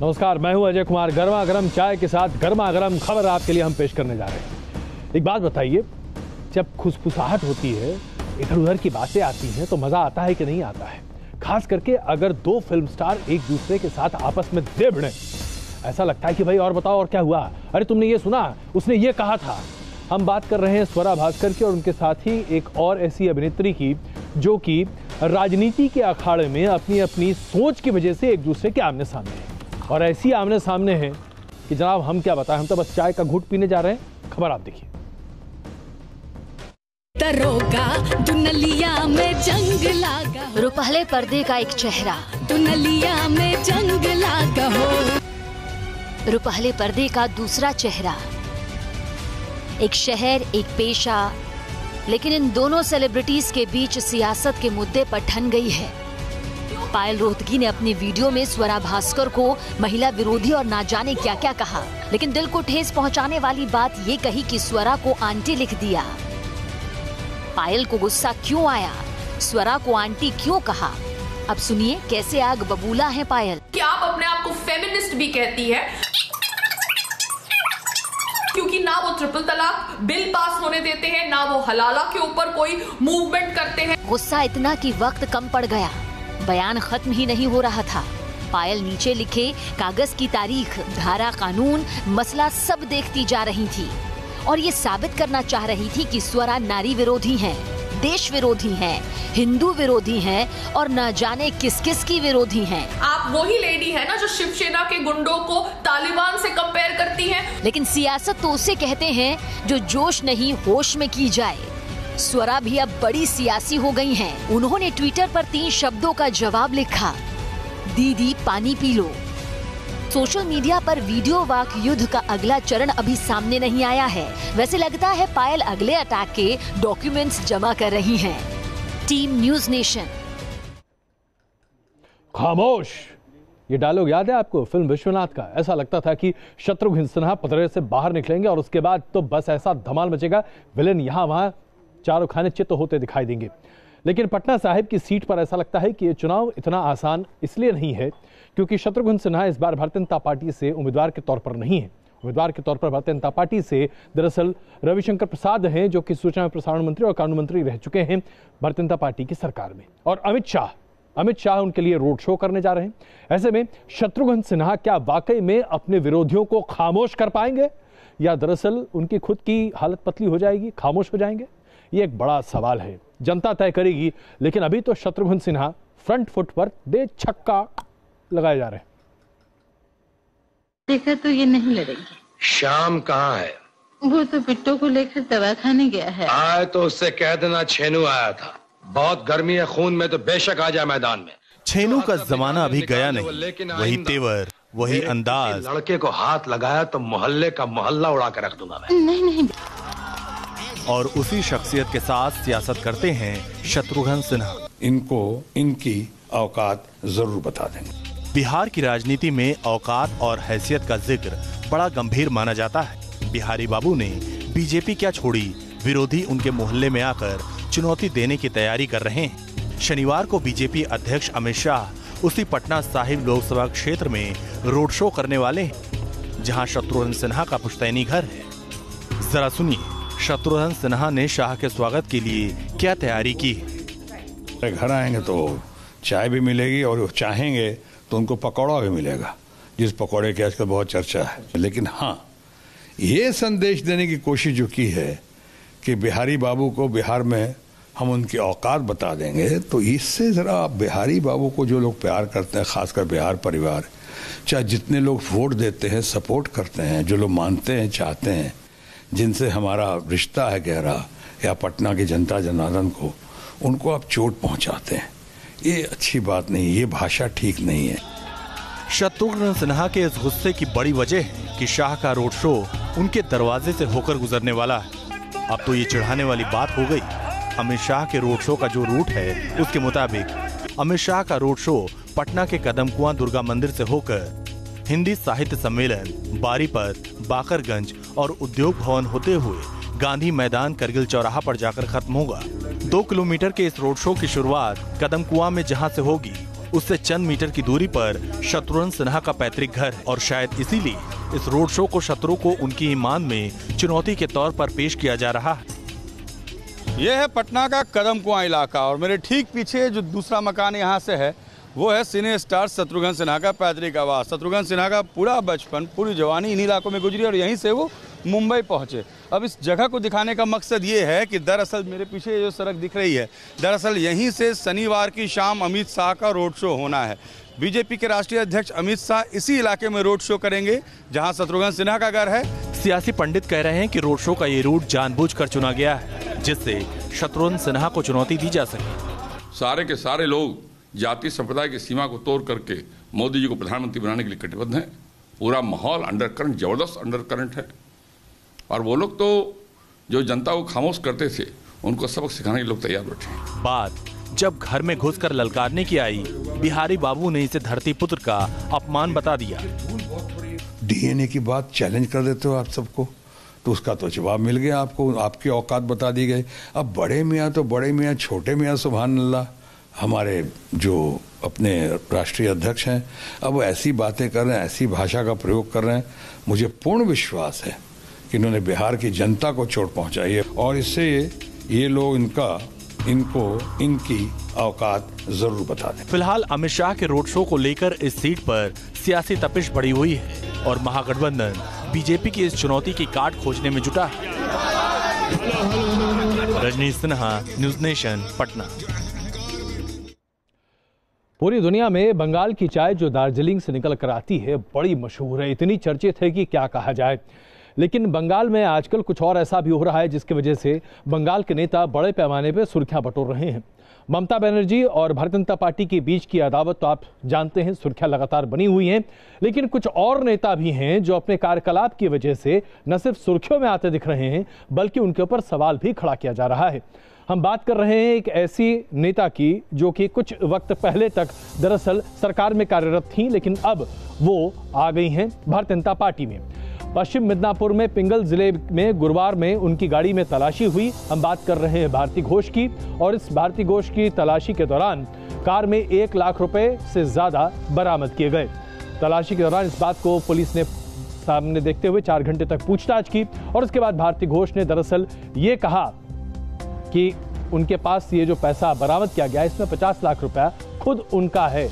नमस्कार, मैं हूं अजय कुमार। गर्मा गर्म चाय के साथ गर्मा गर्म खबर आपके लिए हम पेश करने जा रहे हैं। एक बात बताइए, जब खुसफुसाहट होती है, इधर उधर की बातें आती हैं, तो मजा आता है कि नहीं आता है? खास करके अगर दो फिल्म स्टार एक दूसरे के साथ आपस में दे भिड़े, ऐसा लगता है कि भाई और बताओ और क्या हुआ, अरे तुमने ये सुना, उसने ये कहा था। हम बात कर रहे हैं स्वरा भास्कर की और उनके साथ ही एक और ऐसी अभिनेत्री की जो कि राजनीति के अखाड़े में अपनी अपनी सोच की वजह से एक दूसरे के आमने सामने है। और ऐसी आमने सामने है कि जनाब हम क्या बताएं, हम तो बस चाय का घूंट पीने जा रहे हैं। खबर आप देखिए। दरोगा दुनलिया में जंग लागा, रुपहले पर्दे का एक चेहरा, दुनलिया में जंग लागा हो। रुपहले पर्दे का दूसरा चेहरा, एक शहर, एक पेशा, लेकिन इन दोनों सेलिब्रिटीज के बीच सियासत के मुद्दे पर ठन गई है। पायल रोहतगी ने अपनी वीडियो में स्वरा भास्कर को महिला विरोधी और ना जाने क्या क्या कहा, लेकिन दिल को ठेस पहुंचाने वाली बात ये कही कि स्वरा को आंटी लिख दिया। पायल को गुस्सा क्यों आया, स्वरा को आंटी क्यों कहा, अब सुनिए कैसे आग बबूला है पायल। कि आप अपने आप को फेमिनिस्ट भी कहती है क्योंकि ना वो ट्रिपल तलाक बिल पास होने देते हैं, ना वो हलाला के ऊपर कोई मूवमेंट करते हैं। गुस्सा इतना कि वक्त कम पड़ गया, बयान खत्म ही नहीं हो रहा था। पायल नीचे लिखे कागज की तारीख, धारा, कानून, मसला सब देखती जा रही थी और ये साबित करना चाह रही थी कि स्वरा नारी विरोधी हैं, देश विरोधी हैं, हिंदू विरोधी हैं और न जाने किस किस की विरोधी हैं। आप वही लेडी है ना जो शिवसेना के गुंडों को तालिबान से कंपेयर करती हैं। लेकिन सियासत तो उसे कहते हैं जो जोश नहीं होश में की जाए। स्वरा भी अब बड़ी सियासी हो गई हैं। उन्होंने ट्विटर पर 3 शब्दों का जवाब लिखा, दीदी पानी पी लो। सोशल मीडिया पर वीडियो वाक युद्ध का अगला चरण अभी सामने नहीं आया है। वैसे लगता है पायल अगले अटैक के डॉक्यूमेंट्स जमा कर रही हैं। Team News nation. खामोश, ये डायलॉग याद है आपको फिल्म विश्वनाथ का? ऐसा लगता था कि शत्रुघ्न सिन्हा पथरे से बाहर निकलेंगे और उसके बाद तो बस ऐसा धमाल मचेगा, विलेन यहां वहां चारों खाने चित्त होते दिखाई देंगे। लेकिन पटना साहिब की सीट पर ऐसा लगता है कि ये चुनाव इतना आसान इसलिए नहीं है क्योंकि शत्रुघ्न सिन्हा इस बार भारतीय जनता पार्टी से उम्मीदवार के तौर पर नहीं है। उम्मीदवार के तौर पर भारतीय जनता पार्टी से दरअसल रविशंकर प्रसाद हैं, जो कि सूचना एवं प्रसारण मंत्री और कानून मंत्री रह चुके हैं भारतीय जनता पार्टी की सरकार में। और अमित शाह उनके लिए रोड शो करने जा रहे हैं। ऐसे में शत्रुघ्न सिन्हा क्या वाकई में अपने विरोधियों को खामोश कर पाएंगे या दरअसल उनकी खुद की हालत पतली हो जाएगी, खामोश हो जाएंगे? ये एक बड़ा सवाल है, जनता तय करेगी। लेकिन अभी तो शत्रुघ्न सिन्हा फ्रंट फुट पर दे छक्का लगाए जा रहे हैं। देखा तो ये नहीं लड़ेगी। शाम कहाँ है? वो तो बिट्टो को लेकर दवाखाने गया है। आए तो उससे कह देना छेनू आया था। बहुत गर्मी है खून में, तो बेशक आ जाए मैदान में। छेनू का जमाना अभी गया नहीं, वही तेवर, वही अंदाज। लड़के को हाथ लगाया तो मोहल्ले का मोहल्ला उड़ा के रख दूंगा मैं। नहीं। और उसी शख्सियत के साथ सियासत करते हैं शत्रुघ्न सिन्हा। इनको इनकी औकात जरूर बता देंगे। बिहार की राजनीति में औकात और हैसियत का जिक्र बड़ा गंभीर माना जाता है। बिहारी बाबू ने बीजेपी क्या छोड़ी, विरोधी उनके मोहल्ले में आकर चुनौती देने की तैयारी कर रहे हैं। शनिवार को बीजेपी अध्यक्ष अमित शाह उसी पटना साहिब लोकसभा क्षेत्र में रोड शो करने वाले हैं, जहां शत्रुघ्न सिन्हा का पुश्तैनी घर है। जरा सुनिए शत्रुघ्न सिन्हा ने शाह के स्वागत के लिए क्या तैयारी की है। घर आएंगे तो चाय भी मिलेगी और चाहेंगे तो उनको पकौड़ा भी मिलेगा, जिस पकौड़े की आजकल बहुत चर्चा है। लेकिन हाँ, ये संदेश देने की कोशिश जो की है कि बिहारी बाबू को बिहार में हम उनकी औकात बता देंगे, तो इससे जरा बिहारी बाबू को जो लोग प्यार करते हैं, खासकर बिहार परिवार, चाहे जितने लोग वोट देते हैं, सपोर्ट करते हैं, जो लोग मानते हैं, चाहते हैं, जिनसे हमारा रिश्ता है गहरा, या पटना की जनता जनार्दन को, उनको आप चोट पहुंचाते हैं। ये अच्छी बात नहीं, ये भाषा ठीक नहीं है। शत्रुघ्न सिन्हा के इस गुस्से की बड़ी वजह है कि शाह का रोड शो उनके दरवाजे से होकर गुजरने वाला है। अब तो ये चिढ़ाने वाली बात हो गई। अमित शाह के रोड शो का जो रूट है, उसके मुताबिक अमित शाह का रोड शो पटना के कदमकुआं दुर्गा मंदिर से होकर हिंदी साहित्य सम्मेलन, बारीपत, बाकरगंज और उद्योग भवन होते हुए गांधी मैदान, करगिल चौराहा पर जाकर खत्म होगा। 2 किलोमीटर के इस रोड शो की शुरुआत कदमकुआं में जहां से होगी, उससे चंद मीटर की दूरी पर शत्रुघ्न सिन्हा का पैतृक घर है और शायद इसीलिए इस रोड शो को शत्रु को उनकी ईमान में चुनौती के तौर पर पेश किया जा रहा है। यह है पटना का कदम कुआं इलाका और मेरे ठीक पीछे जो दूसरा मकान यहाँ से है वो है सिने स्टार शत्रुघ्न सिन्हा का पैतृक आवास। शत्रुघ्न सिन्हा का पूरा बचपन, पूरी जवानी इन्हीं इलाकों में गुजरी और यहीं से वो मुंबई पहुंचे। अब इस जगह को दिखाने का मकसद ये है कि दरअसल मेरे पीछे जो सड़क दिख रही है, दरअसल यहीं से शनिवार की शाम अमित शाह का रोड शो होना है। बीजेपी के राष्ट्रीय अध्यक्ष अमित शाह इसी इलाके में रोड शो करेंगे जहां शत्रुघ्न सिन्हा का घर है। सियासी पंडित कह रहे हैं कि रोड शो का ये रूट जानबूझकर चुना गया है जिससे शत्रुघ्न सिन्हा को चुनौती दी जा सके। सारे के सारे लोग जाति संप्रदाय की सीमा को तोड़ करके मोदी जी को प्रधानमंत्री बनाने के लिए कटिबद्ध हैं। पूरा माहौल अंडर करंट, जबरदस्त अंडर करंट है और वो लोग तो जो जनता को खामोश करते थे उनको सबक सिखाने के लोग तैयार बैठे हैं। बात जब घर में घुसकर ललकारने की आई, बिहारी बाबू ने इसे धरती पुत्र का अपमान बता दिया। डीएनए की बात चैलेंज कर देते हो आप सबको, तो उसका तो जवाब मिल गया आपको, आपकी औकात बता दी गई। अब बड़े मियाँ तो बड़े मियाँ, छोटे मियाँ सुभान अल्लाह, हमारे जो अपने राष्ट्रीय अध्यक्ष हैं, अब वो ऐसी बातें कर रहे हैं, ऐसी भाषा का प्रयोग कर रहे हैं। मुझे पूर्ण विश्वास है कि इन्होंने बिहार की जनता को चोट पहुंचाई है और इससे ये लोग इनकी औकात जरूर बता दें। फिलहाल अमित शाह के रोड शो को लेकर इस सीट पर सियासी तपिश बढ़ी हुई है और महागठबंधन बीजेपी की इस चुनौती की काट खोजने में जुटा है। Rajneesh Sinha, News Nation, Patna. पूरी दुनिया में बंगाल की चाय जो दार्जिलिंग से निकल कर आती है बड़ी मशहूर है, इतनी चर्चित है कि क्या कहा जाए। लेकिन बंगाल में आजकल कुछ और ऐसा भी हो रहा है जिसकी वजह से बंगाल के नेता बड़े पैमाने पर सुर्खियां बटोर रहे हैं। ममता बनर्जी और भारतीय जनता पार्टी के बीच की अदावत तो आप जानते हैं, सुर्खियां लगातार बनी हुई हैं। लेकिन कुछ और नेता भी हैं जो अपने कार्यकलाप की वजह से न सिर्फ सुर्खियों में आते दिख रहे हैं बल्कि उनके ऊपर सवाल भी खड़ा किया जा रहा है। हम बात कर रहे हैं एक ऐसी नेता की जो कि कुछ वक्त पहले तक दरअसल सरकार में कार्यरत थी, लेकिन अब वो आ गई हैं भारतीय जनता पार्टी में। पश्चिम मिदनापुर में पिंगल जिले में गुरुवार में उनकी गाड़ी में तलाशी हुई। हम बात कर रहे हैं भारती घोष की, और इस भारती घोष की तलाशी के दौरान कार में 1 लाख रुपए से ज्यादा बरामद किए गए। तलाशी के दौरान इस बात को पुलिस ने सामने देखते हुए 4 घंटे तक पूछताछ की और उसके बाद भारती घोष ने दरअसल ये कहा कि उनके पास ये जो पैसा बरामद किया गया इसमें 50 लाख रुपया खुद उनका है।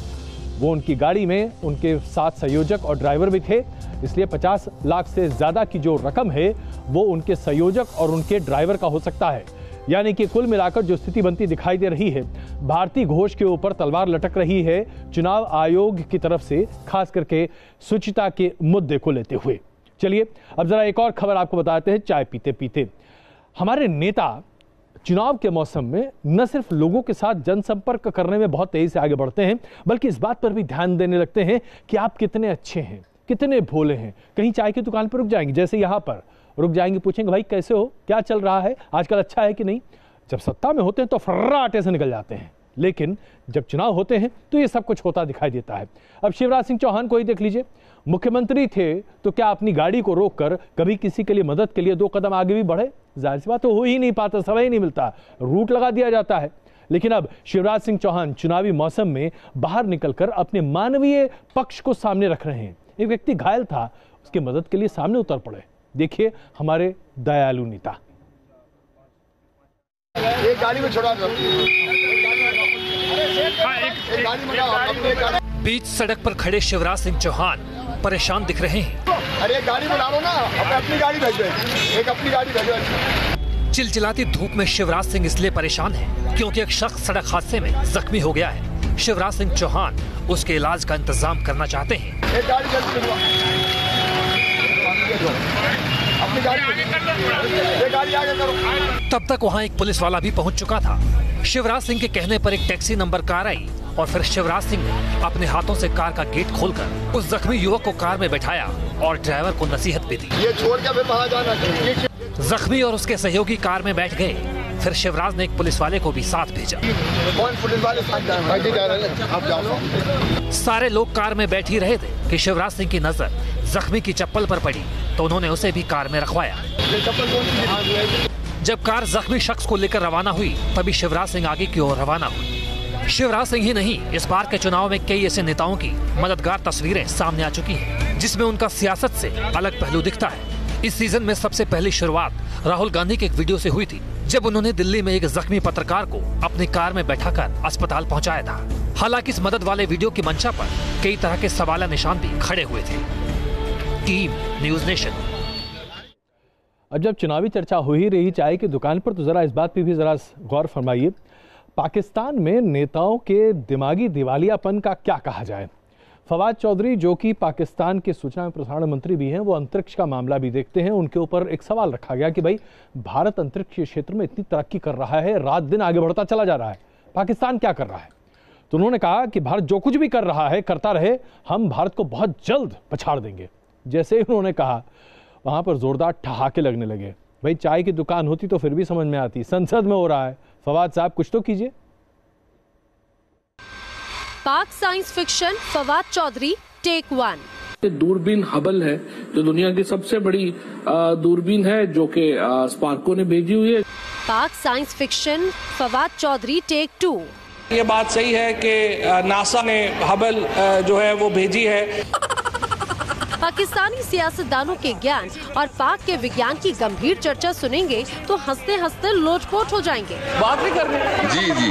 वो उनकी गाड़ी में उनके साथ संयोजक और ड्राइवर भी थे, इसलिए 50 लाख से ज्यादा की जो रकम है वो उनके संयोजक और उनके ड्राइवर का हो सकता है। यानी कि कुल मिलाकर जो स्थिति बनती दिखाई दे रही है, भारती घोष के ऊपर तलवार लटक रही है चुनाव आयोग की तरफ से, खास करके शुचिता के मुद्दे को लेते हुए। चलिए अब जरा एक और खबर आपको बताते हैं। चाय पीते पीते हमारे नेता चुनाव के मौसम में न सिर्फ लोगों के साथ जनसंपर्क करने में बहुत तेजी से आगे बढ़ते हैं, बल्कि इस बात पर भी ध्यान देने लगते हैं कि आप कितने अच्छे हैं, कितने भोले हैं। कहीं चाय की दुकान पर रुक जाएंगे, जैसे यहाँ पर रुक जाएंगे, पूछेंगे भाई कैसे हो, क्या चल रहा है, आजकल अच्छा है कि नहीं। जब सत्ता में होते हैं तो फर्राटे से निकल जाते हैं, लेकिन जब चुनाव होते हैं तो ये सब कुछ होता दिखाई देता है। अब शिवराज सिंह चौहान को ही देख लीजिए, मुख्यमंत्री थे तो क्या अपनी गाड़ी को रोककर कभी किसी के लिए मदद के लिए 2 कदम आगे भी बढ़े? जाहिर सी बात तो हो ही नहीं पाता, समय ही नहीं मिलता, रूट लगा दिया जाता है। लेकिन अब शिवराज सिंह चौहान चुनावी मौसम में बाहर निकलकर अपने मानवीय पक्ष को सामने रख रहे हैं। एक व्यक्ति घायल था, उसकी मदद के लिए सामने उतर पड़े। देखिए हमारे दयालु नेता। एक गाड़ी में छोड़ा, बीच सड़क पर खड़े शिवराज सिंह चौहान परेशान दिख रहे हैं। अरे गाड़ी में डालो ना, अपनी गाड़ी भेजो, एक अपनी गाड़ी भेजो। चिलचिलाती धूप में शिवराज सिंह इसलिए परेशान है क्योंकि एक शख्स सड़क हादसे में जख्मी हो गया है। शिवराज सिंह चौहान उसके इलाज का इंतजाम करना चाहते हैं। एक गाड़ी अपनी गाड़ी आगे करो। तब तक वहाँ एक पुलिस वाला भी पहुँच चुका था। शिवराज सिंह के कहने पर एक टैक्सी नंबर कार आई और फिर शिवराज सिंह ने अपने हाथों से कार का गेट खोलकर उस जख्मी युवक को कार में बैठाया और ड्राइवर को नसीहत भी दी। ये छोड़ के फिर बाहर जाना चाहिए। जख्मी और उसके सहयोगी कार में बैठ गए। फिर शिवराज ने एक पुलिस वाले को भी साथ भेजा। कौन पुलिस वाले साथ जा रहे हैं? आप जाओ। सारे लोग कार में बैठ ही रहे थे कि शिवराज सिंह की नजर जख्मी की चप्पल पर पड़ी तो उन्होंने उसे भी कार में रखवाया। जब कार जख्मी शख्स को लेकर रवाना हुई तभी शिवराज सिंह आगे की ओर रवाना हुए। शिवराज सिंह ही नहीं, इस बार के चुनाव में कई ऐसे नेताओं की मददगार तस्वीरें सामने आ चुकी हैं, जिसमें उनका सियासत से अलग पहलू दिखता है। इस सीजन में सबसे पहली शुरुआत राहुल गांधी के एक वीडियो से हुई थी, जब उन्होंने दिल्ली में एक जख्मी पत्रकार को अपनी कार में बैठाकर अस्पताल पहुंचाया था। हालांकि इस मदद वाले वीडियो की मंशा पर कई तरह के सवाल निशान भी खड़े हुए थे। Team news nation. अब जब चुनावी चर्चा हो ही रही चाय की दुकान पर, तो जरा इस बात पे भी जरा गौर फरमाइए, पाकिस्तान में नेताओं के दिमागी दिवालियापन का क्या कहा जाए। फवाद चौधरी, जो कि पाकिस्तान के सूचना एवं प्रसारण मंत्री भी हैं, वो अंतरिक्ष का मामला भी देखते हैं। उनके ऊपर एक सवाल रखा गया कि भाई भारत अंतरिक्ष क्षेत्र में इतनी तरक्की कर रहा है, रात दिन आगे बढ़ता चला जा रहा है, पाकिस्तान क्या कर रहा है। तो उन्होंने कहा कि भारत जो कुछ भी कर रहा है करता रहे, हम भारत को बहुत जल्द पछाड़ देंगे। जैसे ही उन्होंने कहा, वहां पर जोरदार ठहाके लगने लगे। भाई चाय की दुकान होती तो फिर भी समझ में आती, संसद में हो रहा है। फवाद साहब कुछ तो कीजिए। Pak science fiction Fawad Chaudhry take 1। दूरबीन हबल है जो दुनिया की सबसे बड़ी दूरबीन है, जो कि स्पार्को ने भेजी हुई है। Pak science fiction Fawad Chaudhry take 2। ये बात सही है कि नासा ने हबल जो है वो भेजी है। पाकिस्तानी सियासतदानों के ज्ञान और पाक के विज्ञान की गंभीर चर्चा सुनेंगे तो हंसते हंसते लोटपोट हो जाएंगे। बात नहीं कर रहे। जी।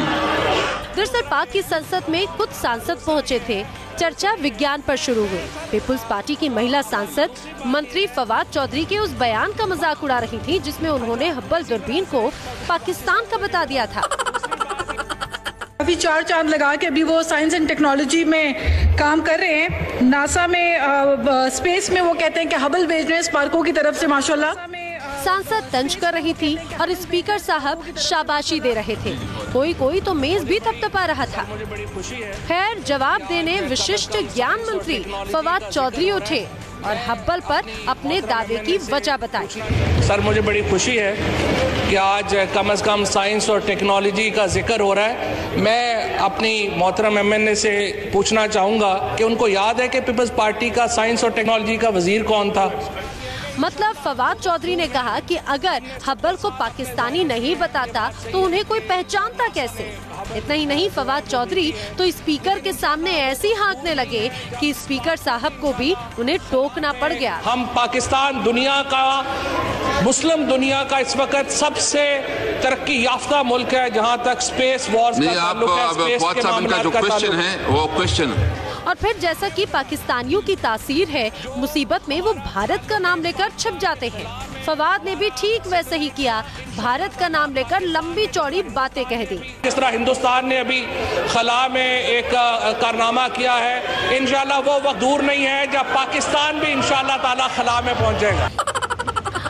दरअसल पाक की संसद में कुछ सांसद पहुंचे थे। चर्चा विज्ञान पर शुरू हुई। पीपुल्स पार्टी की महिला सांसद मंत्री फवाद चौधरी के उस बयान का मजाक उड़ा रही थी, जिसमें उन्होंने हब्बल दूरबीन को पाकिस्तान का बता दिया था। अभी 4 चांद लगा के अभी वो साइंस एंड टेक्नोलॉजी में काम कर रहे हैं। नासा में स्पेस में वो कहते हैं कि हबल भेज रहे हैं स्पार्को की तरफ से। माशाल्लाह। सांसद तंज कर रही थी और स्पीकर साहब शाबाशी दे रहे थे। कोई तो मेज भी थपथपा रहा था। खैर, जवाब देने विशिष्ट ज्ञान मंत्री फवाद चौधरी उठे और हब्बल पर अपने दावे की वजह बताई। सर, मुझे बड़ी खुशी है कि आज कम से कम साइंस और टेक्नोलॉजी का जिक्र हो रहा है। मैं अपनी मोहतरम एमएनए से पूछना चाहूँगा कि उनको याद है कि पीपल्स पार्टी का साइंस और टेक्नोलॉजी का वजीर कौन था। मतलब फवाद चौधरी ने कहा कि अगर हब्बल को पाकिस्तानी नहीं बताता तो उन्हें कोई पहचानता कैसे। इतना ही नहीं, फवाद चौधरी तो स्पीकर के सामने ऐसी हाँकने लगे कि स्पीकर साहब को भी उन्हें टोकना पड़ गया। हम पाकिस्तान दुनिया का, मुस्लिम दुनिया का इस वक्त सबसे तरक्की याफ्ता मुल्क है जहाँ तक स्पेस वॉर्स का ताल्लुक है। स्पेस के मामलों का क्वेश्चन है, वो क्वेश्चन। और फिर जैसा कि पाकिस्तानियों की तासीर है, मुसीबत में वो भारत का नाम लेकर छिप जाते हैं। फवाद ने भी ठीक वैसे ही किया, भारत का नाम लेकर लंबी चौड़ी बातें कह दी। जिस तरह हिंदुस्तान ने अभी खला में एक कारनामा किया है, इंशाल्लाह वो वक्त दूर नहीं है जब पाकिस्तान भी इंशाल्लाह ताला खला में पहुंच जाएगा।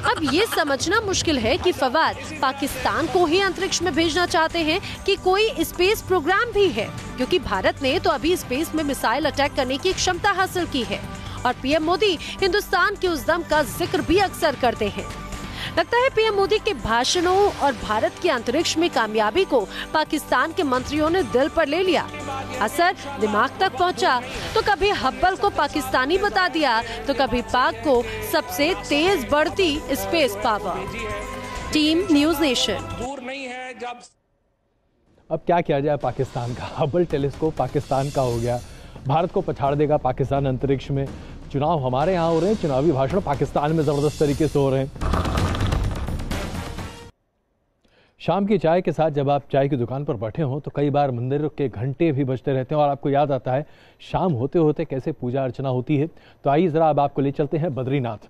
अब ये समझना मुश्किल है कि फवाद पाकिस्तान को ही अंतरिक्ष में भेजना चाहते हैं कि कोई स्पेस प्रोग्राम भी है, क्योंकि भारत ने तो अभी स्पेस में मिसाइल अटैक करने की क्षमता हासिल की है। और पीएम मोदी हिंदुस्तान के उस दम का जिक्र भी अक्सर करते हैं। लगता है पीएम मोदी के भाषणों और भारत के अंतरिक्ष में कामयाबी को पाकिस्तान के मंत्रियों ने दिल पर ले लिया। असर दिमाग तक पहुंचा तो कभी हब्बल को पाकिस्तानी बता दिया, तो कभी पाक को सबसे तेज बढ़ती space power. Team news nation. दूर नहीं है जब अब क्या किया जाए, पाकिस्तान का हबल टेलीस्कोप पाकिस्तान का हो गया, भारत को पछाड़ देगा पाकिस्तान अंतरिक्ष में। चुनाव हमारे यहाँ हो रहे हैं, चुनावी भाषण पाकिस्तान में जबरदस्त तरीके से हो रहे हैं। शाम की चाय के साथ जब आप चाय की दुकान पर बैठे हों तो कई बार मंदिर के घंटे भी बजते रहते हैं और आपको याद आता है शाम होते होते कैसे पूजा अर्चना होती है। तो आइए जरा अब आपको ले चलते हैं बद्रीनाथ।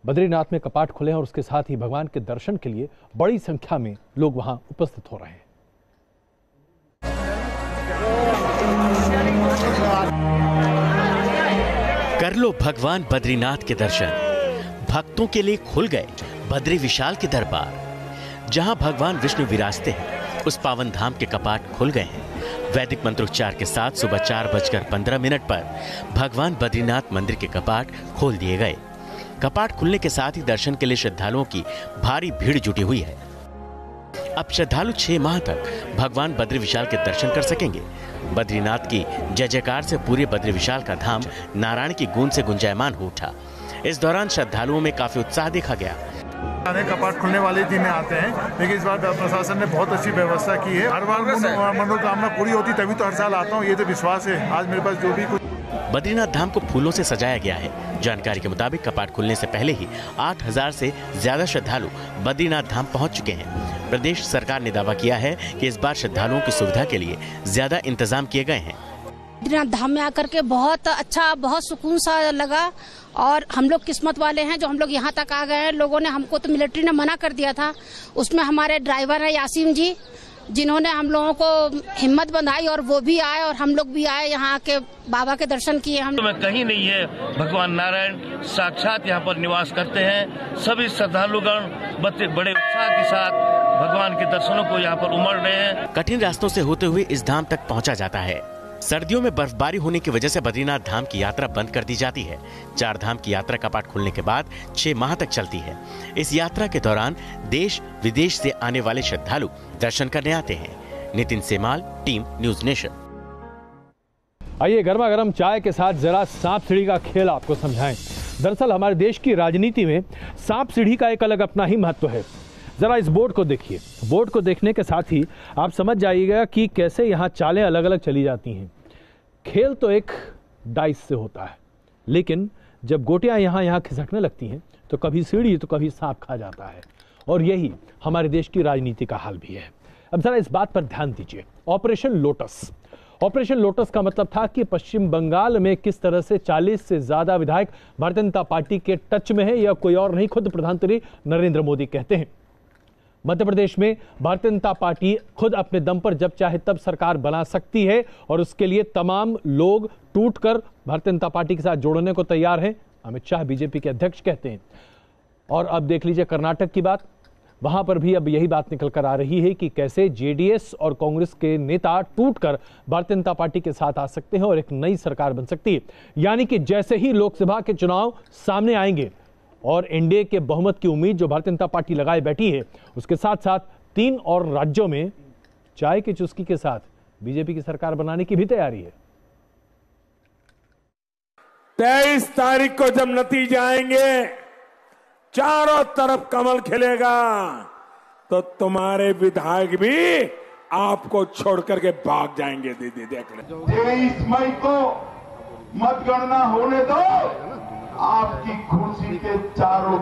बद्रीनाथ में कपाट खुले हैं और उसके साथ ही भगवान के दर्शन के लिए बड़ी संख्या में लोग वहां उपस्थित हो रहे हैं। कर लो भगवान बद्रीनाथ के दर्शन। भक्तों के लिए खुल गए बद्री विशाल के दरबार। जहां भगवान विष्णु विराजते हैं उस पावन धाम के कपाट खुल गए हैं। वैदिक मंत्रोच्चार के साथ सुबह 4:15 पर भगवान बद्रीनाथ मंदिर के कपाट खोल दिए गए। कपाट खुलने के साथ ही दर्शन के लिए श्रद्धालुओं की भारी भीड़ जुटी हुई है। अब श्रद्धालु 6 माह तक भगवान बद्री विशाल के दर्शन कर सकेंगे। बद्रीनाथ की जय जयकार से पूरे बद्री विशाल का धाम नारायण की गूंज से गुंजायमान हो उठा। इस दौरान श्रद्धालुओं में काफी उत्साह देखा गया। कपाट खुलने वाले दिन आते हैं, लेकिन इस बार प्रशासन ने बहुत अच्छी व्यवस्था की है। हर बार मनोकामना पूरी होती तभी तो हर साल आता हूँ, ये तो विश्वास है। आज मेरे पास जो भी कुछ बद्रीनाथ धाम को फूलों से सजाया गया है। जानकारी के मुताबिक कपाट खुलने से पहले ही 8000 से ज्यादा श्रद्धालु बद्रीनाथ धाम पहुंच चुके हैं। प्रदेश सरकार ने दावा किया है कि इस बार श्रद्धालुओं की सुविधा के लिए ज्यादा इंतजाम किए गए हैं। बद्रीनाथ धाम में आकर के बहुत अच्छा, बहुत सुकून सा लगा और हम लोग किस्मत वाले हैं जो हम लोग यहाँ तक आ गए हैं। लोगों ने, हमको तो मिलिट्री ने मना कर दिया था, उसमें हमारे ड्राइवर है यासीन जी, जिन्होंने हम लोगों को हिम्मत बंधाई और वो भी आए और हम लोग भी आए, यहाँ के बाबा के दर्शन किए हम। में कहीं नहीं है, भगवान नारायण साक्षात यहाँ पर निवास करते हैं। सभी श्रद्धालुगण बड़े उत्साह के साथ भगवान के दर्शनों को यहाँ पर उमड़ रहे हैं। कठिन रास्तों से होते हुए इस धाम तक पहुँचा जाता है। सर्दियों में बर्फबारी होने की वजह से बद्रीनाथ धाम की यात्रा बंद कर दी जाती है। 4 धाम की यात्रा कपाट खुलने के बाद 6 माह तक चलती है। इस यात्रा के दौरान देश विदेश से आने वाले श्रद्धालु दर्शन करने आते हैं। Nitin Semal, team News Nation. आइए गर्मा गर्म चाय के साथ जरा सांप सीढ़ी का खेल आपको समझाएं। दरअसल हमारे देश की राजनीति में सांप सीढ़ी का एक अलग अपना ही महत्व है। जरा इस बोर्ड को देखिए। बोर्ड को देखने के साथ ही आप समझ जाइएगा कि कैसे यहाँ चालें अलग अलग चली जाती हैं। खेल तो एक डाइस से होता है, लेकिन जब गोटियां यहाँ खिसकने लगती हैं तो कभी सीढ़ी तो कभी सांप खा जाता है। और यही हमारे देश की राजनीति का हाल भी है। अब जरा इस बात पर ध्यान दीजिए। Operation lotus. ऑपरेशन लोटस का मतलब था कि पश्चिम बंगाल में किस तरह से 40 से ज्यादा विधायक भारतीय जनता पार्टी के टच में है, या कोई और नहीं, खुद प्रधानमंत्री नरेंद्र मोदी कहते हैं। मध्य प्रदेश में भारतीय जनता पार्टी खुद अपने दम पर जब चाहे तब सरकार बना सकती है और उसके लिए तमाम लोग टूटकर भारतीय जनता पार्टी के साथ जोड़ने को तैयार हैं। अमित शाह बीजेपी के अध्यक्ष कहते हैं। और अब देख लीजिए कर्नाटक की बात। वहां पर भी अब यही बात निकल कर आ रही है कि कैसे जेडीएस और कांग्रेस के नेता टूटकर भारतीय जनता पार्टी के साथ आ सकते हैं और एक नई सरकार बन सकती है। यानी कि जैसे ही लोकसभा के चुनाव सामने आएंगे और एनडीए के बहुमत की उम्मीद जो भारतीय जनता पार्टी लगाए बैठी है, उसके साथ साथ 3 और राज्यों में चाय की चुस्की के साथ बीजेपी की सरकार बनाने की भी तैयारी है। 23 तारीख को जब नतीजे आएंगे, चारों तरफ कमल खिलेगा, तो तुम्हारे विधायक भी आपको छोड़ करके भाग जाएंगे। दीदी देख ले। 23 मई को मतगणना होने दो, आपकी कुर्सी के चारों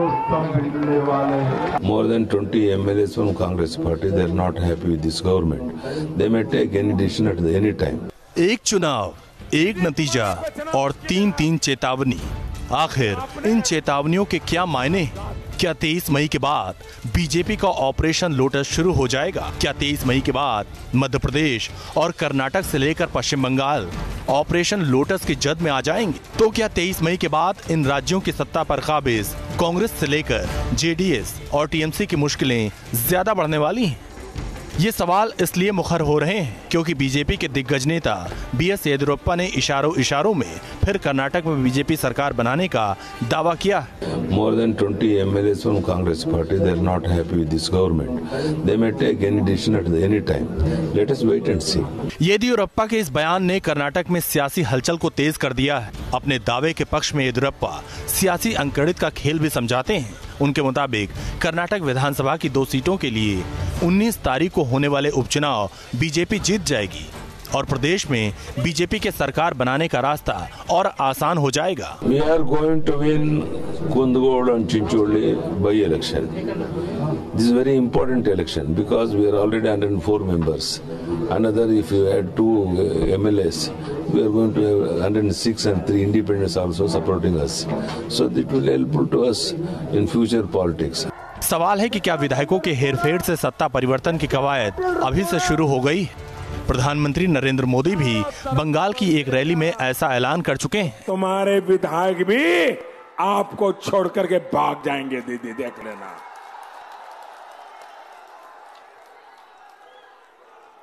स्तंभ हिलने वाले हैं। More than 20 MLAs from Congress party, they are not happy with this government. They may take any decision at any time. एक चुनाव, एक नतीजा और 3-3 चेतावनी। आखिर इन चेतावनियों के क्या मायने? क्या 23 मई के बाद बीजेपी का ऑपरेशन लोटस शुरू हो जाएगा? क्या 23 मई के बाद मध्य प्रदेश और कर्नाटक से लेकर पश्चिम बंगाल ऑपरेशन लोटस की जद में आ जाएंगे? तो क्या 23 मई के बाद इन राज्यों की सत्ता पर काबिज कांग्रेस से लेकर जेडीएस और टीएमसी की मुश्किलें ज्यादा बढ़ने वाली हैं? ये सवाल इसलिए मुखर हो रहे हैं क्योंकि बीजेपी के दिग्गज नेता बीएस येदियुरप्पा ने इशारों में फिर कर्नाटक में बीजेपी सरकार बनाने का दावा किया। More than 20 MLAs from Congress party, they are not happy with this government. They may take any decision at any time. Let us wait and see. Yediyurappa के इस बयान ने कर्नाटक में सियासी हलचल को तेज कर दिया है। अपने दावे के पक्ष में येदियुरप्पा सियासी अंकगणित का खेल भी समझाते हैं। उनके मुताबिक कर्नाटक विधानसभा की 2 सीटों के लिए 19 तारीख को होने वाले उपचुनाव बीजेपी जीत जाएगी और प्रदेश में बीजेपी के सरकार बनाने का रास्ता और आसान हो जाएगा। We are going to win Kundgold and Chincholi by election. This is a very important election because we are already 104 members. Another, if you add 2 MLAs, we are going to have 106 and 3 independents also supporting us. So it will help to us in future politics. सवाल है कि क्या विधायकों के हेरफेर से सत्ता परिवर्तन की कवायद अभी से शुरू हो गई? प्रधानमंत्री नरेंद्र मोदी भी बंगाल की एक रैली में ऐसा ऐलान कर चुके हैं। तुम्हारे विधायक भी आपको छोड़ करके भाग जाएंगे। दीदी देख लेना।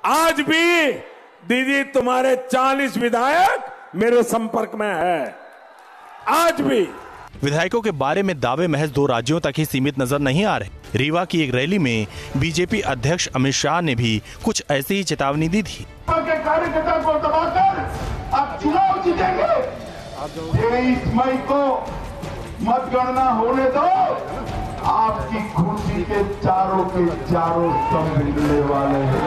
आज भी दीदी तुम्हारे 40 विधायक मेरे संपर्क में है। आज भी विधायकों के बारे में दावे महज 2 राज्यों तक ही सीमित नजर नहीं आ रहे। रीवा की एक रैली में बीजेपी अध्यक्ष अमित शाह ने भी कुछ ऐसी ही चेतावनी दी थी। कार्यकर्ता को दबाकर अब चुनाव जीतेंगे। 23 मई को मतगणना होने दो, खुशी के चारों स्तंभ हिलने वाले हैं।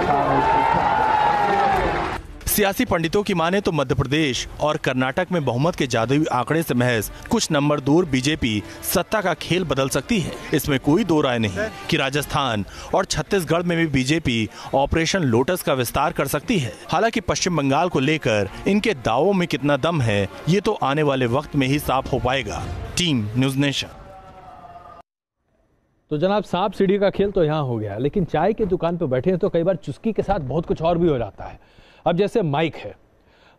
सियासी पंडितों की माने तो मध्य प्रदेश और कर्नाटक में बहुमत के जादुई आंकड़े से महज कुछ नंबर दूर बीजेपी सत्ता का खेल बदल सकती है। इसमें कोई दो राय नहीं कि राजस्थान और छत्तीसगढ़ में भी बीजेपी ऑपरेशन लोटस का विस्तार कर सकती है। हालांकि पश्चिम बंगाल को लेकर इनके दावों में कितना दम है, ये तो आने वाले वक्त में ही साफ हो पाएगा। Team news nation. तो जनाब, सांप सीढ़ी का खेल तो यहाँ हो गया, लेकिन चाय की दुकान पर बैठे हैं तो कई बार चुस्की के साथ बहुत कुछ और भी हो जाता है। अब जैसे माइक है,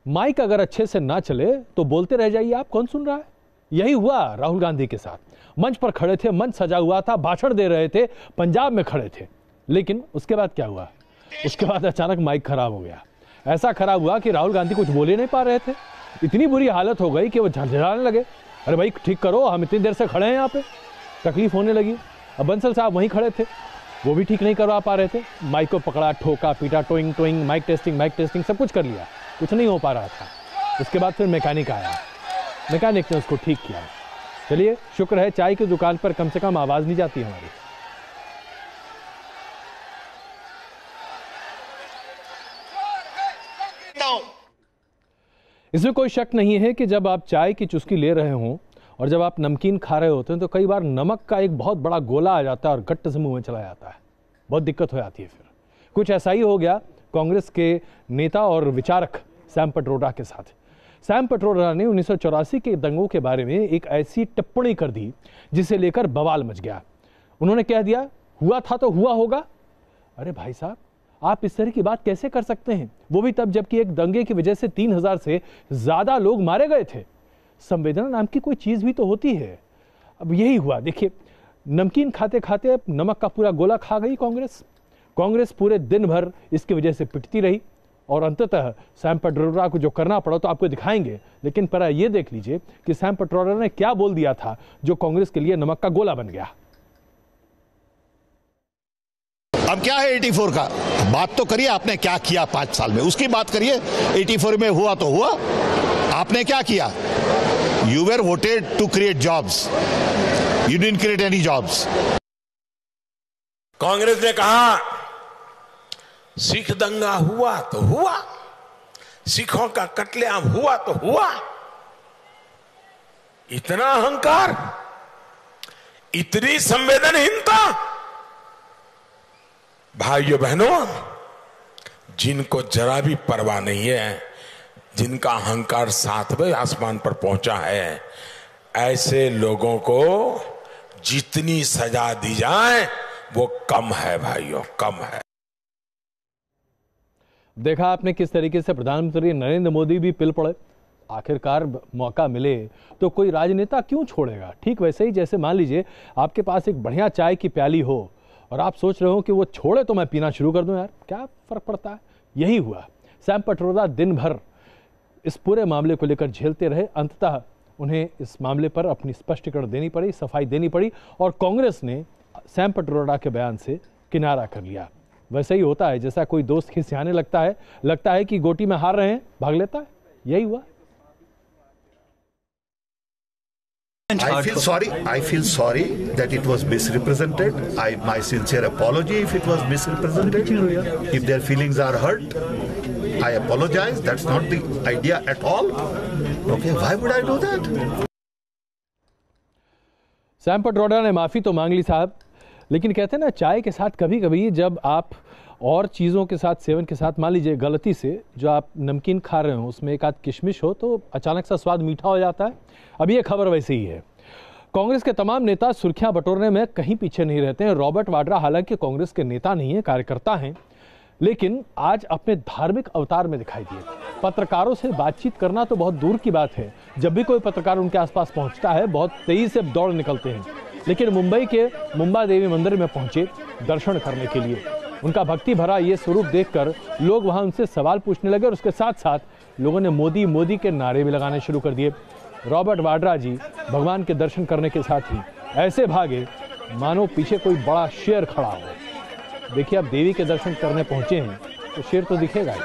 माइक अगर अच्छे से ना चले तो बोलते रह जाइए, आप कौन सुन रहा है। यही हुआ राहुल गांधी के साथ। मंच पर खड़े थे, मंच सजा हुआ था, भाषण दे रहे थे, पंजाब में खड़े थे, लेकिन उसके बाद क्या हुआ? उसके बाद अचानक माइक खराब हो गया। ऐसा खराब हुआ कि राहुल गांधी कुछ बोल ही नहीं पा रहे थे। इतनी बुरी हालत हो गई कि वो झंझनाने लगे, अरे भाई ठीक करो, हम इतनी देर से खड़े हैं यहाँ पे। तकलीफ होने लगी। अब बंसल साहब वहीं खड़े थे, वो भी ठीक नहीं करवा पा रहे थे। माइक को पकड़ा, ठोका, पीटा, टोइंग टोइंग, माइक टेस्टिंग सब कुछ कर लिया, कुछ नहीं हो पा रहा था। उसके बाद फिर मैकेनिक आया, मैकेनिक ने उसको ठीक किया। चलिए, शुक्र है चाय की दुकान पर कम से कम आवाज नहीं जाती हमारी। इसमें कोई शक नहीं है कि जब आप चाय की चुस्की ले रहे हों और जब आप नमकीन खा रहे होते हैं तो कई बार नमक का एक बहुत बड़ा गोला आ जाता है और गट्ट से मुंह में चला जाता है, बहुत दिक्कत हो जाती है। फिर कुछ ऐसा ही हो गया कांग्रेस के नेता और विचारक सैम पिट्रोडा के साथ। सैम पिट्रोडा ने 1984 के दंगों के बारे में एक ऐसी टिप्पणी कर दी जिसे लेकर बवाल मच गया। उन्होंने कह दिया, हुआ था तो हुआ होगा। अरे भाई साहब, आप इस तरह की बात कैसे कर सकते हैं? वो भी तब जबकि एक दंगे की वजह से 3000 से ज्यादा लोग मारे गए थे। संवेदना नाम की कोई चीज भी तो होती है। अब यही हुआ, देखिए, नमकीन खाते खाते नमक का पूरा गोला खा गई कांग्रेस पूरे दिन भर इसकी वजह से पिटती रही और अंततः सैम पिट्रोडा को जो करना पड़ा तो आपको दिखाएंगे। लेकिन पर ये देख लीजिए कि सैम पिट्रोडा ने क्या बोल दिया था जो कांग्रेस के लिए नमक का गोला बन गया। अब क्या है 84 का? बात तो करिए, आपने क्या किया 5 साल में, उसकी बात करिए। 84 में हुआ तो हुआ, आपने क्या किया? You were voted to create jobs. You didn't create any jobs. Congress ने कहा सिख दंगा हुआ तो हुआ, सिखों का कत्लेआम हुआ तो हुआ। इतना अहंकार, इतनी संवेदनहीनता। भाइयों बहनों, जिनको जरा भी परवाह नहीं है, जिनका अहंकार 7वें आसमान पर पहुंचा है, ऐसे लोगों को जितनी सजा दी जाए वो कम है भाइयों, कम है। देखा आपने किस तरीके से प्रधानमंत्री नरेंद्र मोदी भी पिल पड़े। आखिरकार मौका मिले तो कोई राजनेता क्यों छोड़ेगा। ठीक वैसे ही जैसे मान लीजिए आपके पास एक बढ़िया चाय की प्याली हो और आप सोच रहे हो कि वो छोड़े तो मैं पीना शुरू कर दूं, यार क्या फर्क पड़ता है। यही हुआ। सैम पिट्रोडा दिन भर इस पूरे मामले को लेकर झेलते रहे। अंततः उन्हें इस मामले पर अपनी स्पष्टीकरण देनी पड़ी, सफाई देनी पड़ी और कांग्रेस ने सैम पिट्रोडा के बयान से किनारा कर लिया। वैसे ही होता है, जैसा कोई दोस्त खिसियाने लगता है कि गोटी में हार रहे हैं, भाग लेता है। यही हुआ। I feel sorry that it was misrepresented. My sincere apology if it was misrepresented. If their feelings are hurt, I apologize. That's not the idea at all. Okay, why would I do that? Sam Pitroda ने माफी तो मांग ली साहब, लेकिन कहते हैं ना, चाय के साथ कभी कभी जब आप और चीज़ों के साथ, सेवन के साथ, मान लीजिए गलती से जो आप नमकीन खा रहे हो उसमें एक आध किशमिश हो तो अचानक सा स्वाद मीठा हो जाता है। अब ये खबर वैसे ही है। कांग्रेस के तमाम नेता सुर्खियां बटोरने में कहीं पीछे नहीं रहते हैं। रॉबर्ट वाड्रा हालांकि कांग्रेस के नेता नहीं है, कार्यकर्ता हैं, लेकिन आज अपने धार्मिक अवतार में दिखाई दिए। पत्रकारों से बातचीत करना तो बहुत दूर की बात है, जब भी कोई पत्रकार उनके आसपास पहुंचता है बहुत तेजी से दौड़ निकलते हैं। लेकिन मुंबई के मुंबा देवी मंदिर में पहुंचे दर्शन करने के लिए। उनका भक्ति भरा ये स्वरूप देखकर लोग वहां उनसे सवाल पूछने लगे और उसके साथ साथ लोगों ने मोदी मोदी के नारे भी लगाने शुरू कर दिए। रॉबर्ट वाड्रा जी भगवान के दर्शन करने के साथ ही ऐसे भागे मानो पीछे कोई बड़ा शेर खड़ा हो। देखिए, अब देवी के दर्शन करने पहुंचे हैं तो शेर तो दिखेगा ही।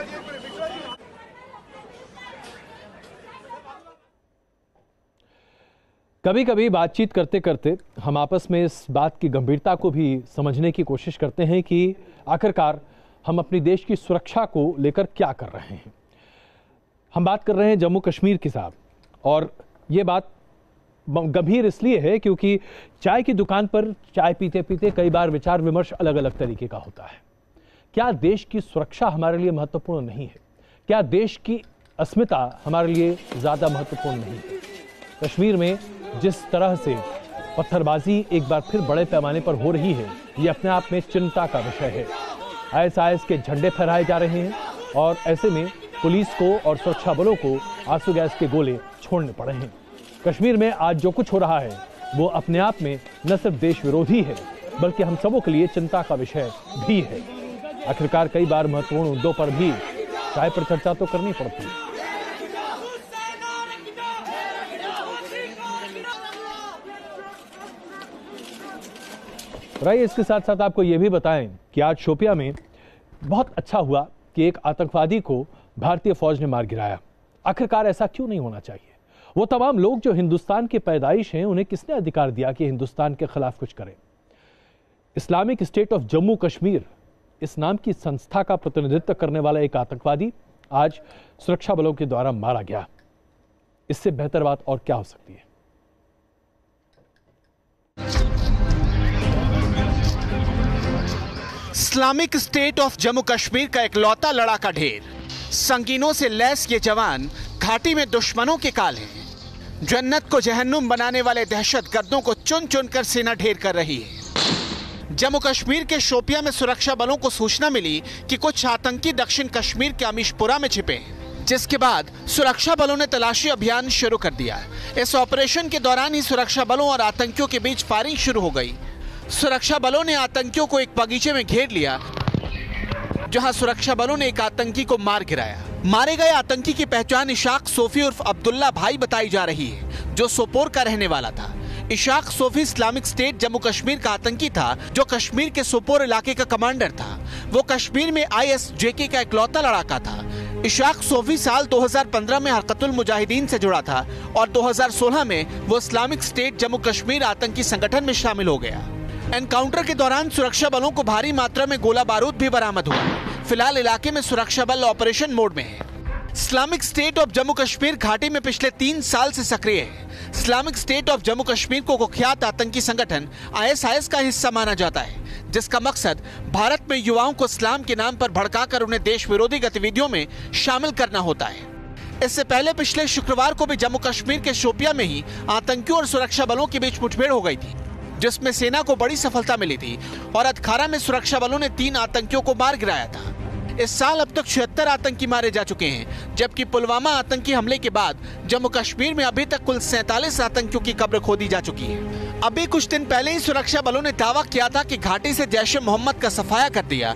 कभी कभी बातचीत करते करते हम आपस में इस बात की गंभीरता को भी समझने की कोशिश करते हैं कि आखिरकार हम अपनी देश की सुरक्षा को लेकर क्या कर रहे हैं। हम बात कर रहे हैं जम्मू कश्मीर की साहब, और ये बात गंभीर इसलिए है क्योंकि चाय की दुकान पर चाय पीते पीते कई बार विचार विमर्श अलग अलग तरीके का होता है। क्या देश की सुरक्षा हमारे लिए महत्वपूर्ण नहीं है? क्या देश की अस्मिता हमारे लिए ज्यादा महत्वपूर्ण नहीं है? कश्मीर में जिस तरह से पत्थरबाजी एक बार फिर बड़े पैमाने पर हो रही है, ये अपने आप में चिंता का विषय है। ISIS के झंडे फहराए जा रहे हैं और ऐसे में पुलिस को और सुरक्षा बलों को आंसू गैस के गोले छोड़ने पड़े हैं। कश्मीर में आज जो कुछ हो रहा है वो अपने आप में न सिर्फ देश विरोधी है बल्कि हम सबों के लिए चिंता का विषय भी है। आखिरकार कई बार महत्वपूर्ण मुद्दों पर भी चाय पर चर्चा तो करनी पड़ती है। रही इसके साथ साथ आपको यह भी बताएं कि आज शोपिया में बहुत अच्छा हुआ कि एक आतंकवादी को भारतीय फौज ने मार गिराया। आखिरकार ऐसा क्यों नहीं होना चाहिए? वो तमाम लोग जो हिंदुस्तान की पैदाइश हैं, उन्हें किसने अधिकार दिया कि हिंदुस्तान के खिलाफ कुछ करें? Islamic state of Jammu Kashmir इस नाम की संस्था का प्रतिनिधित्व करने वाला एक आतंकवादी आज सुरक्षा बलों के द्वारा मारा गया। इससे बेहतर बात और क्या हो सकती है? Islamic state of Jammu Kashmir का इकलौता लड़ाका ढेर, संगीनों से लैस ये जवान घाटी में दुश्मनों के काल हैं। जन्नत को जहन्नुम बनाने वाले दहशतगर्दों को चुन चुन कर सीना ढेर कर रही है। जम्मू कश्मीर के शोपिया में सुरक्षा बलों को सूचना मिली कि कुछ आतंकी दक्षिण कश्मीर के अमीशपुरा में छिपे हैं, जिसके बाद सुरक्षा बलों ने तलाशी अभियान शुरू कर दिया। इस ऑपरेशन के दौरान ही सुरक्षा बलों और आतंकियों के बीच फायरिंग शुरू हो गई। सुरक्षा बलों ने आतंकियों को एक बगीचे में घेर लिया, जहां सुरक्षा बलों ने एक आतंकी को मार गिराया। मारे गए आतंकी की पहचान इशाक सोफी उर्फ अब्दुल्ला भाई बताई जा रही है, जो सोपोर का रहने वाला था। Ishaq Sophie Islamic state Jammu Kashmir का आतंकी था, जो कश्मीर के सोपोर इलाके का कमांडर था। वो कश्मीर में ISJK का इकलौता लड़ाका था। इशाक सोफी साल 2015 में हरकतुल मुजाहिदीन से जुड़ा था और 2016 में वो इस्लामिक स्टेट जम्मू कश्मीर आतंकी संगठन में शामिल हो गया। एनकाउंटर के दौरान सुरक्षा बलों को भारी मात्रा में गोला बारूद भी बरामद हुआ। फिलहाल इलाके में सुरक्षा बल ऑपरेशन मोड में है। Islamic state of Jammu Kashmir घाटी में पिछले 3 साल से सक्रिय है। Islamic state of Jammu Kashmir को कुख्यात आतंकी संगठन ISIS का हिस्सा माना जाता है, जिसका मकसद भारत में युवाओं को इस्लाम के नाम पर भड़काकर उन्हें देश विरोधी गतिविधियों में शामिल करना होता है। इससे पहले पिछले शुक्रवार को भी जम्मू कश्मीर के शोपिया में ही आतंकियों और सुरक्षा बलों के बीच मुठभेड़ हो गई थी, जिसमें सेना को बड़ी सफलता मिली थी और अधखारा में सुरक्षा बलों ने 3 आतंकियों को मार गिराया था। इस साल अब तक 76 आतंकी मारे जा चुके हैं, जबकि पुलवामा आतंकी हमले के बाद जम्मू कश्मीर में अभी तक कुल 47 आतंकियों की कब्र खोदी जा चुकी है। अभी कुछ दिन पहले ही सुरक्षा बलों ने दावा किया था कि घाटी से जैश-ए-मोहम्मद का सफाया कर दिया।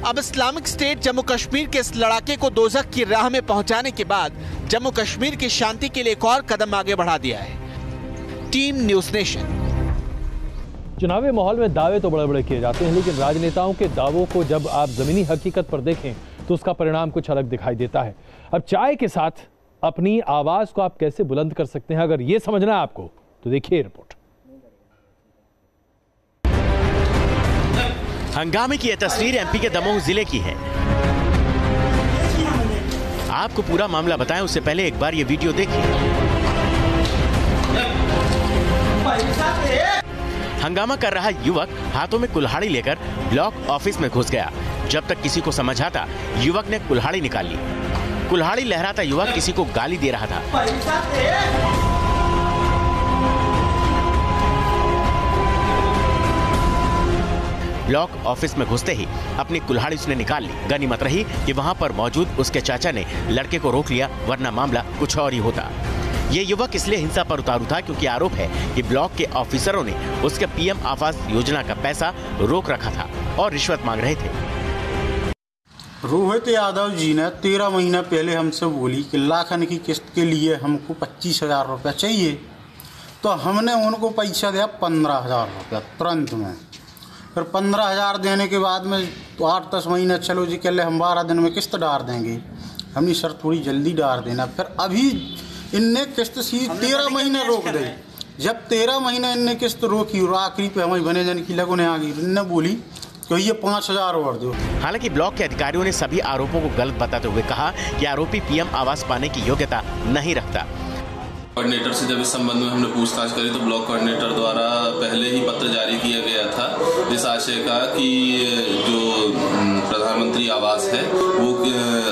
अब इस्लामिक स्टेट जम्मू कश्मीर के इस लड़ाके को दोज़ख की राह में पहुंचाने के बाद जम्मू कश्मीर की शांति के लिए एक और कदम आगे बढ़ा दिया है। Team news nation. चुनावी माहौल में दावे तो बड़े बड़े किए जाते हैं, लेकिन राजनेताओं के दावों को जब आप जमीनी हकीकत पर देखें तो उसका परिणाम कुछ अलग दिखाई देता है। अब चाय के साथ अपनी आवाज को आप कैसे बुलंद कर सकते हैं, अगर यह समझना है आपको तो देखिए रिपोर्ट। हंगामे की यह तस्वीर MP के दमोह जिले की है। आपको पूरा मामला बताएं उससे पहले एक बार ये वीडियो देखिए। हंगामा कर रहा युवक हाथों में कुल्हाड़ी लेकर ब्लॉक ऑफिस में घुस गया। जब तक किसी को समझ आता, युवक ने कुल्हाड़ी निकाल ली। कुल्हाड़ी लहराता युवक किसी को गाली दे रहा था। ब्लॉक ऑफिस में घुसते ही अपनी कुल्हाड़ी उसने निकाल ली। गनीमत रही कि वहां पर मौजूद उसके चाचा ने लड़के को रोक लिया, वरना मामला कुछ और ही होता। ये युवक इसलिए हिंसा पर उतारू था क्योंकि आरोप है कि ब्लॉक के ऑफिसरों ने उसके PM आवास योजना का पैसा रोक रखा था और रिश्वत मांग रहे थे। रोहित यादव जी ने 13 महीना पहले हमसे बोली कि लाखन की किस्त के लिए हमको 25,000 रुपया चाहिए, तो हमने उनको पैसा दिया 15,000 रुपया तुरंत में। फिर 15,000 देने के बाद में तो 8-10 महीना चलो जी कह ले हम 12 दिन में किस्त डाल देंगे। हमने सर थोड़ी जल्दी डाल देना। फिर अभी इनने किस्त सी 13 महीने रोक दी। जब 13 महीना इनने किस्त रोकी और आखिरी पे हमारी बने जन की लगो ने आ गई, इनने बोली तो ये 5000 और दो। हालांकि ब्लॉक के अधिकारियों ने सभी आरोपों को गलत बताते हुए कहा कि आरोपी पीएम आवास पाने की योग्यता नहीं रखता। कोऑर्डिनेटर से जब इस संबंध में हमने पूछताछ करी तो ब्लॉक कोऑर्डिनेटर द्वारा पहले ही पत्र जारी किया गया था इस आशय का कि जो प्रधानमंत्री आवास है वो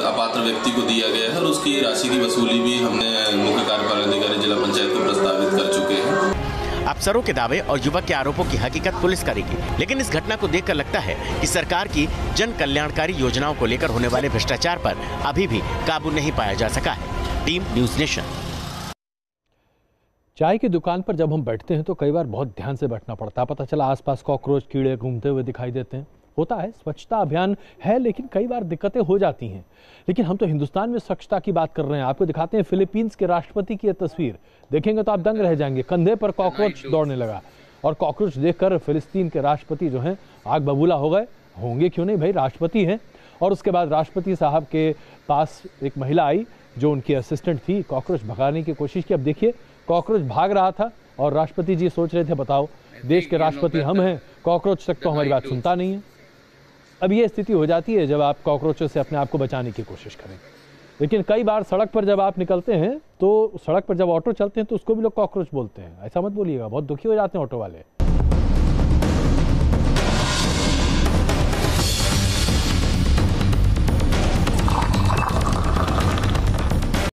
अपात्र व्यक्ति को दिया गया है और उसकी राशि की वसूली भी हमने मुख्य कार्यपालन अधिकारी जिला पंचायत को प्रस्तावित कर चुके हैं। अफसरों के दावे और युवक के आरोपों की हकीकत पुलिस करेगी, लेकिन इस घटना को देखकर लगता है कि सरकार की जन कल्याणकारी योजनाओं को लेकर होने वाले भ्रष्टाचार पर अभी भी काबू नहीं पाया जा सका है। Team news nation. चाय की दुकान पर जब हम बैठते हैं तो कई बार बहुत ध्यान से बैठना पड़ता है। पता चला आसपास कॉकरोच कीड़े घूमते हुए दिखाई देते हैं। होता है, स्वच्छता अभियान है, लेकिन कई बार दिक्कतें हो जाती हैं। लेकिन हम तो हिंदुस्तान में स्वच्छता की बात कर रहे हैं। आपको दिखाते हैं फिलीपींस के राष्ट्रपति की यह तस्वीर। देखेंगे तो आप दंग रह जाएंगे। कंधे पर कॉकरोच दौड़ने लगा और कॉकरोच देखकर फिलिस्तीन के राष्ट्रपति जो हैं आग बबूला हो गए। होंगे क्यों नहीं भाई, राष्ट्रपति हैं। और उसके बाद राष्ट्रपति साहब के पास एक महिला आई जो उनकी असिस्टेंट थी। कॉकरोच भगाने की कोशिश की। अब देखिए कॉकरोच भाग रहा था और राष्ट्रपति जी सोच रहे थे बताओ देश के राष्ट्रपति हम हैं, कॉकरोच तक तो हमारी बात सुनता नहीं है। अब ये स्थिति हो जाती है जब आप कॉकरोचों से अपने आप को बचाने की कोशिश करें। लेकिन कई बार सड़क पर जब आप निकलते हैं तो सड़क पर जब ऑटो चलते हैं तो उसको भी लोग कॉकरोच बोलते हैं। ऐसा मत बोलिएगा, बहुत दुखी हो जाते हैं ऑटो वाले।